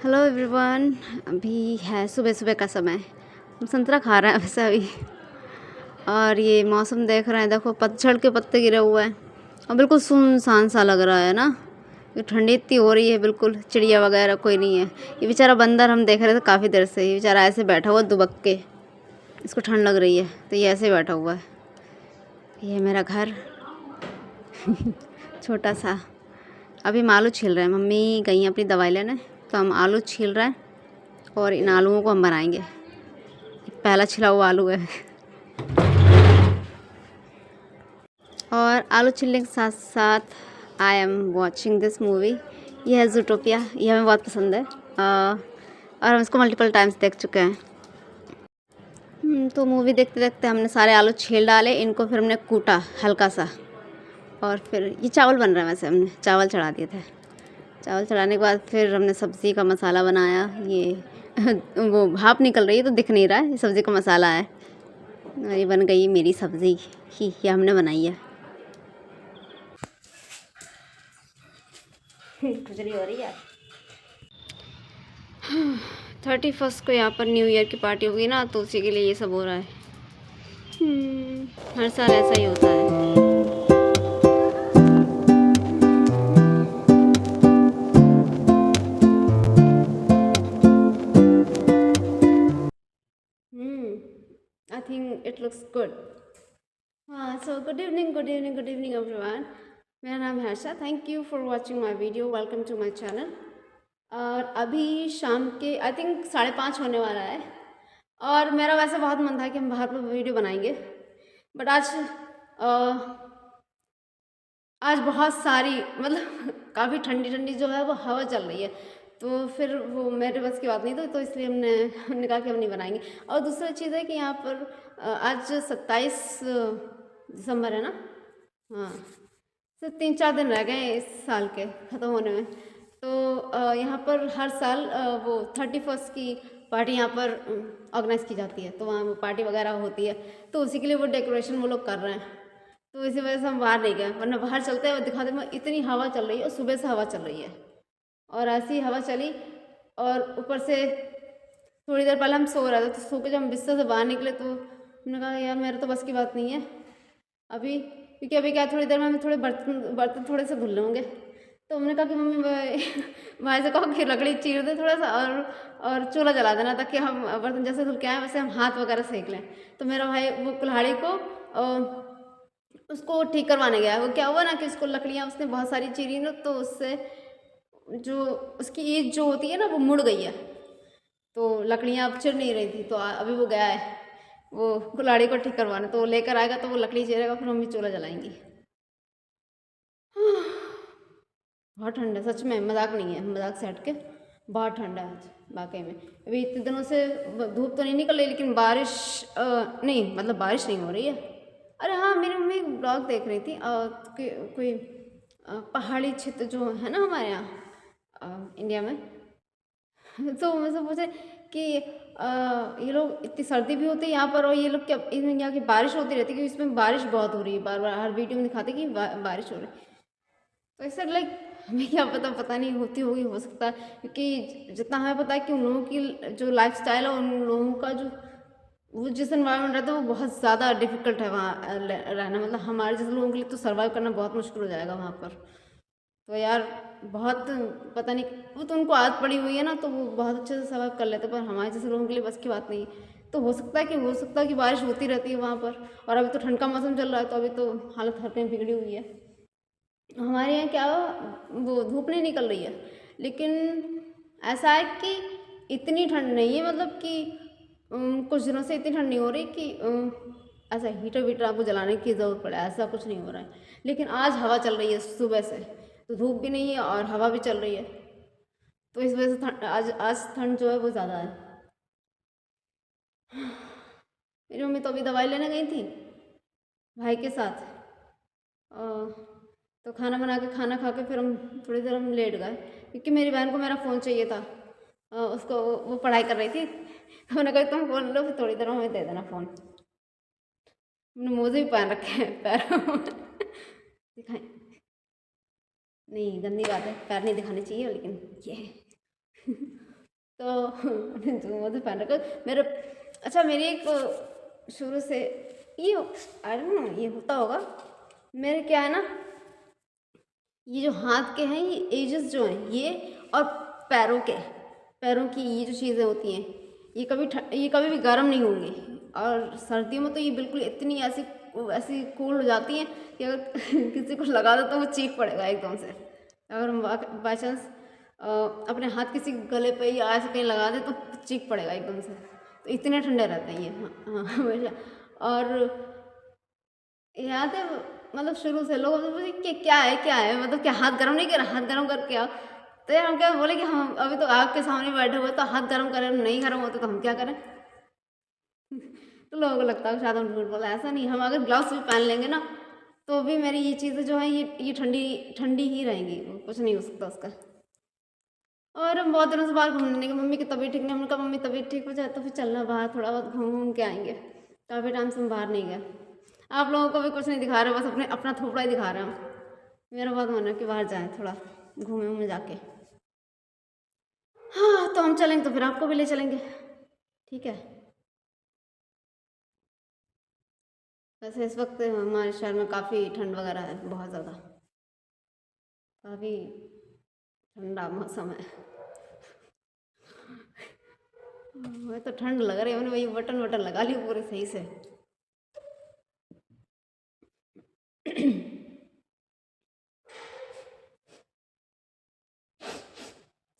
Hello everyone. अभी है सुबह सुबह का समय। हम संतरा खा रहे हैं वैसे अभी। और ये मौसम देख रहे हैं, देखो पतझड़ के पत्ते गिरे हुए हैं और बिल्कुल सुनसान सा लग रहा है ना। ये ठंडी इतनी हो रही है, बिल्कुल चिड़िया वगैरह कोई नहीं है। ये बेचारा बंदर हम देख रहे थे काफ़ी देर से, ये बेचारा ऐसे बैठा हुआ दुबक के, इसको ठंड लग रही है तो ये ऐसे बैठा हुआ है। ये है मेरा घर छोटा सा। अभी हम आलू छील रहे हैं, मम्मी गई हैं अपनी दवाई लेने, तो हम आलू छील रहे हैं और इन आलूओं को हम बनाएंगे। पहला छिला हुआ आलू है। और आलू छीलने के साथ साथ I am watching this movie. यह है ज़ूटोपिया, ये हमें बहुत पसंद है और हम इसको मल्टीपल टाइम्स देख चुके हैं। तो मूवी देखते देखते हमने सारे आलू छील डाले, इनको फिर हमने कूटा हल्का सा, और फिर ये चावल बन रहा है। वैसे हमने चावल चढ़ा दिए थे। चावल चढ़ाने के बाद फिर हमने सब्ज़ी का मसाला बनाया। ये वो भाप निकल रही है तो दिख नहीं रहा है, ये सब्ज़ी का मसाला है। और ये बन गई मेरी सब्ज़ी ही, ये हमने बनाई है। खुजली हो रही है। 31 को यहाँ पर न्यू ईयर की पार्टी होगी ना, तो उसी के लिए ये सब हो रहा है। हर साल ऐसा ही होता है। I think it looks good. So good evening everyone. मेरा नाम है Harsha. Thank you for watching my video. Welcome to my channel. और अभी शाम के आई थिंक 5:30 होने वाला है, और मेरा वैसे बहुत मन था कि हम बाहर पर वीडियो बनाएंगे, बट आज बहुत सारी मतलब काफ़ी ठंडी ठंडी जो है वो हवा चल रही है, तो फिर वो मेरे बस की बात नहीं, तो इसलिए हमने कहा कि हम नहीं बनाएंगे। और दूसरी चीज़ है कि यहाँ पर आज 27 दिसंबर है ना। हाँ, सिर्फ 3-4 दिन रह गए इस साल के ख़त्म होने में। तो यहाँ पर हर साल वो 31 की पार्टी यहाँ पर ऑर्गेनाइज़ की जाती है, तो वहाँ वो पार्टी वगैरह होती है, तो उसी के लिए वो डेकोरेशन वो लोग कर रहे हैं। तो इसी वजह से हम बाहर नहीं गए, वरना बाहर चलते हैं दिखाते हैं। इतनी हवा चल रही है और सुबह से हवा चल रही है, और ऐसी हवा चली, और ऊपर से थोड़ी देर पहले हम सो रहे थे, तो सो के जब हम बिस्तर से बाहर निकले तो हमने कहा यार मेरे तो बस की बात नहीं है अभी, क्योंकि अभी क्या थोड़ी देर में हमें थोड़े बर्तन थोड़े से धुल होंगे। तो हमने कहा कि मम्मी भाई से कहो कि लकड़ी चीर दे थोड़ा सा, और चूल्हा जला देना, ताकि हम बर्तन जैसे धुल के आए वैसे हम हाथ वगैरह सेक लें। तो मेरा भाई वो कुल्हाड़ी को उसको ठीक करवाने गया। वो क्या हुआ ना कि उसको लकड़ियाँ उसने बहुत सारी चीरी ना, तो उससे जो उसकी ईद जो होती है ना वो मुड़ गई है, तो लकड़ियाँ अब चिर नहीं रही थी। तो अभी वो गया है वो कुल्हाड़ी को ठीक करवाने, तो वो लेकर आएगा तो वो लकड़ी चीरेगा, फिर मम्मी चूल्हा जलाएंगी। बहुत ठंड है सच में, मजाक नहीं है, मजाक से हट के बहुत ठंड है आज वाकई में। अभी इतने दिनों से धूप तो नहीं निकल रही, लेकिन बारिश नहीं, मतलब बारिश नहीं हो रही है। अरे हाँ, मेरी मम्मी एक ब्लॉग देख रही थी कि कोई पहाड़ी क्षेत्र जो है ना हमारे यहाँ इंडिया में, तो मुझसे पूछे कि ये लोग इतनी सर्दी भी होती है यहाँ पर, और ये लोग क्या यहाँ की बारिश होती रहती है, क्योंकि इसमें बारिश बहुत हो रही है, बार बार हर वीडियो में दिखाते कि बारिश हो रही है। तो ऐसा लाइक हमें क्या पता नहीं होती होगी, हो सकता है, क्योंकि जितना हमें पता है कि उन लोगों की जो लाइफ स्टाइल है, उन लोगों का जो वो जिस एनवायरनमेंट रहता है वो बहुत ज़्यादा डिफिकल्ट है वहाँ रहना। मतलब हमारे जैसे लोगों के लिए तो सर्वाइव करना बहुत मुश्किल हो जाएगा वहाँ पर। तो यार बहुत पता नहीं, वो तो उनको आदत पड़ी हुई है ना, तो वो बहुत अच्छे से सर्वाइव कर लेते, पर हमारे जैसे लोगों के लिए बस की बात नहीं। तो हो सकता है कि बारिश होती रहती है वहाँ पर। और अभी तो ठंड का मौसम चल रहा है, तो अभी तो हालत हर कहीं बिगड़ी हुई है। हमारे यहाँ क्या वो धूप नहीं निकल रही है, लेकिन ऐसा है कि इतनी ठंड नहीं है, मतलब कि कुछ दिनों से इतनी ठंड नहीं हो रही कि ऐसा हीटर वीटर आपको जलाने की ज़रूरत पड़े, ऐसा कुछ नहीं हो रहा है। लेकिन आज हवा चल रही है सुबह से, तो धूप भी नहीं है और हवा भी चल रही है, तो इस वजह से आज ठंड जो है वो ज़्यादा है। मेरी मम्मी तो अभी दवाई लेने गई थी भाई के साथ, तो खाना बना के खाना खा के फिर हम थोड़ी देर हम लेट गए, क्योंकि मेरी बहन को मेरा फ़ोन चाहिए था। उसको वो पढ़ाई कर रही थी, तो उन्होंने कहा तुम फ़ोन लो, फिर थोड़ी देर में हमें दे देना फ़ोन। हमने मोजे भी पहन रखे हैं पैरों में दिखाएं नहीं, गंदी बात है, पैर नहीं दिखाने चाहिए, लेकिन ये है तो जो मुझे पहन रखा मेरे। अच्छा मेरी एक शुरू से ये ये होता होगा मेरे, क्या है ना, ये जो हाथ के हैं ये एजेस जो हैं ये, और पैरों की ये जो चीज़ें होती हैं ये कभी भी गर्म नहीं होंगी। और सर्दियों में तो ये बिल्कुल इतनी ऐसी ऐसी कूल हो जाती हैं कि अगर किसी को लगा दो तो वो चीख पड़ेगा एकदम से। अगर हम बाई चांस अपने हाथ किसी गले पे या ऐसे कहीं लगा दे तो चीख पड़ेगा एकदम से। तो इतने ठंडे रहते हैं ये। हाँ हाँ हमेशा। और याद है मतलब शुरू से लोग बोले कि क्या है मतलब क्या हाथ गर्म नहीं कर रहा, हाथ गर्म करके आओ। तो यार हम क्या बोले कि हम अभी तो आग के सामने बैठे हुए तो हाथ गर्म करें, नहीं गर्म होते तो हम क्या करें। तो लोगों को लगता है शायद हम झूठ बोला, ऐसा नहीं। हम अगर ग्लव्स भी पहन लेंगे ना तो भी मेरी ये चीज़ें जो हैं ये ठंडी ठंडी ही रहेंगी, कुछ नहीं हो सकता उसका। और हम बहुत दिनों से बाहर घूमने गए, मम्मी की तबीयत ठीक नहीं, हमने कहा मम्मी तबीयत ठीक हो जाए तो फिर चलना बाहर, थोड़ा बहुत घूम के आएंगे। काफ़ी टाइम से हम बाहर नहीं गए। आप लोगों को भी कुछ नहीं दिखा रहे, बस अपना थोपड़ा ही दिखा रहे हैं। मेरा बहुत मन है कि बाहर जाएं, थोड़ा घूमे घूमे जाके। हाँ तो हम चलेंगे तो फिर आपको भी ले चलेंगे, ठीक है। वैसे इस वक्त हमारे शहर में काफ़ी ठंड वगैरह है, बहुत ज़्यादा, काफ़ी ठंडा मौसम है। मैं तो ठंड लग रही है, मैंने वही बटन वटन लगा ली पूरे सही से।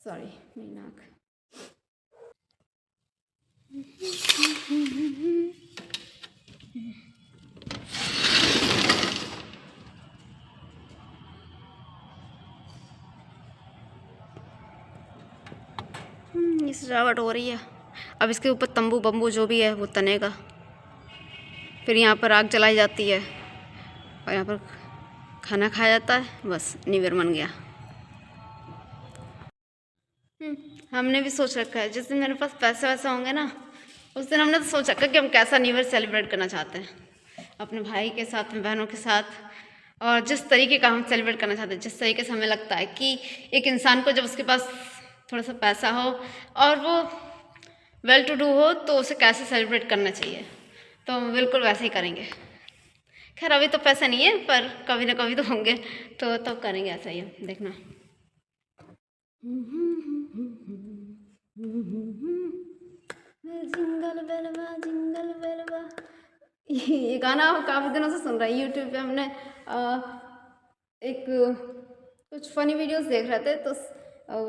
सॉरी मेरी नाक। ये सजावट हो रही है, अब इसके ऊपर तंबू बम्बू जो भी है वो तनेगा, फिर यहाँ पर आग जलाई जाती है और यहाँ पर खाना खाया जाता है, बस न्यू ईयर बन गया। हमने भी सोच रखा है जिस दिन मेरे पास पैसे वैसे होंगे ना उस दिन हमने तो सोच रखा है कि हम कैसा न्यू ईयर सेलिब्रेट करना चाहते हैं, अपने भाई के साथ, अपने बहनों के साथ, और जिस तरीके का हम सेलिब्रेट करना चाहते हैं, जिस तरीके से हमें लगता है कि एक इंसान को जब उसके पास थोड़ा सा पैसा हो और वो वेल टू डू हो तो उसे कैसे सेलिब्रेट करना चाहिए, तो हम बिल्कुल वैसे ही करेंगे। खैर अभी तो पैसा नहीं है पर कभी ना कभी तो होंगे, तो तब करेंगे ऐसा ही, देखना। जिंगल बेलवा ये गाना काफ़ी दिनों से सुन रहा है यूट्यूब पे। हमने एक कुछ फनी वीडियोस देख रहे थे तो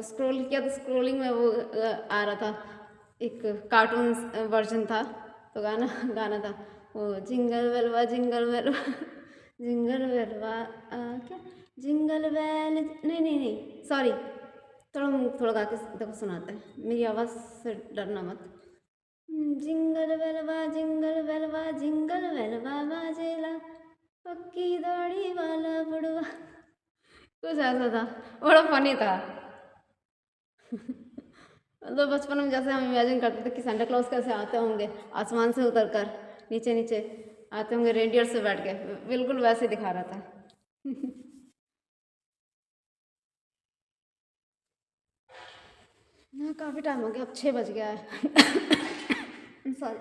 स्क्रॉल किया तो स्क्रॉलिंग में वो आ रहा था, एक कार्टून वर्जन था, तो गाना गाना था वो जिंगल बेलवा जिंगल बेलवा क्या जिंगल बेल, नहीं सॉरी, थोड़ा गा के देखो सुनाते हैं, मेरी आवाज़ से डरना मत। जिंगल बेलवा जिंगल बेलवा बाजेला पक्की दाढ़ी वाला बुढ़वा, कुछ ऐसा था, बड़ा फनी था। तो बचपन में जैसे हम इमेजिन करते थे कि सेंटा क्लॉज कैसे आते होंगे आसमान से उतर कर नीचे नीचे आते होंगे रेडियर से बैठ के, बिल्कुल वैसे दिखा रहा था। हाँ काफ़ी टाइम हो गया, अब 6 बज गया है। सॉरी।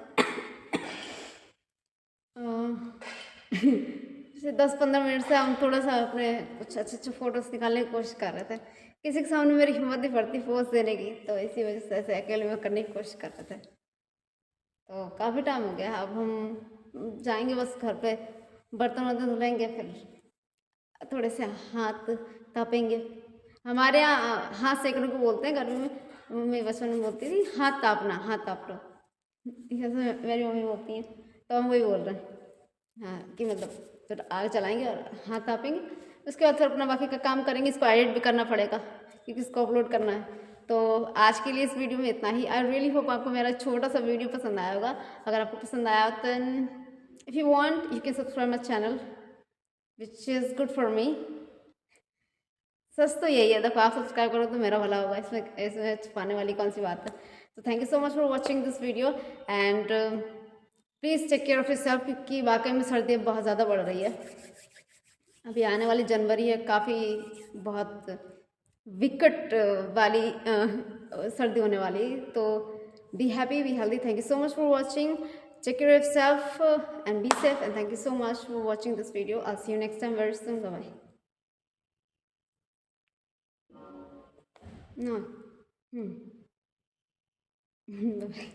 जैसे 10-15 मिनट से हम थोड़ा सा अपने कुछ अच्छे अच्छे फ़ोटोज़ निकालने की कोशिश कर रहे थे, किसी के सामने मेरी हिम्मत नहीं पड़ती पोज देने की, तो इसी वजह से ऐसे अकेले में करने की कोशिश कर रहे थे। तो काफ़ी टाइम हो गया, अब हम जाएंगे बस घर पे, बर्तन वर्तन धुलेंगे, फिर थोड़े से हाथ तापेंगे। हमारे यहाँ हाथ सेकने को बोलते हैं घर में, मम्मी बचपन में बोलती थी हाथ तापना, हाथ ताप लो, जैसे मेरी मम्मी बोलती हैं, तो हम वही बोल रहे हैं। हाँ कि मतलब फिर आग जलाएंगे और हाथ तापेंगे, उसके बाद फिर अपना बाकी का काम करेंगे। इसको एडिट भी करना पड़ेगा क्योंकि इसको अपलोड करना है। तो आज के लिए इस वीडियो में इतना ही। आई रियली होप आपको मेरा छोटा सा वीडियो पसंद आया होगा। अगर आपको पसंद आया तो if you want you can subscribe my channel which is good for me. सच तो यही है, देखो आप सब्सक्राइब करो तो मेरा भला होगा, इसमें छुपाने वाली कौन सी बात है। तो thank you so much for watching this video and please take care of yourself, क्योंकि वाकई में सर्दी बहुत ज़्यादा बढ़ रही है। अभी आने वाली जनवरी है, काफ़ी बहुत विकट वाली सर्दी होने वाली। तो be happy, be healthy. Thank you so much for watching. Take care of yourself and be safe. And thank you so much for watching this video. I'll see you next time very soon. Bye bye. No. Bye bye.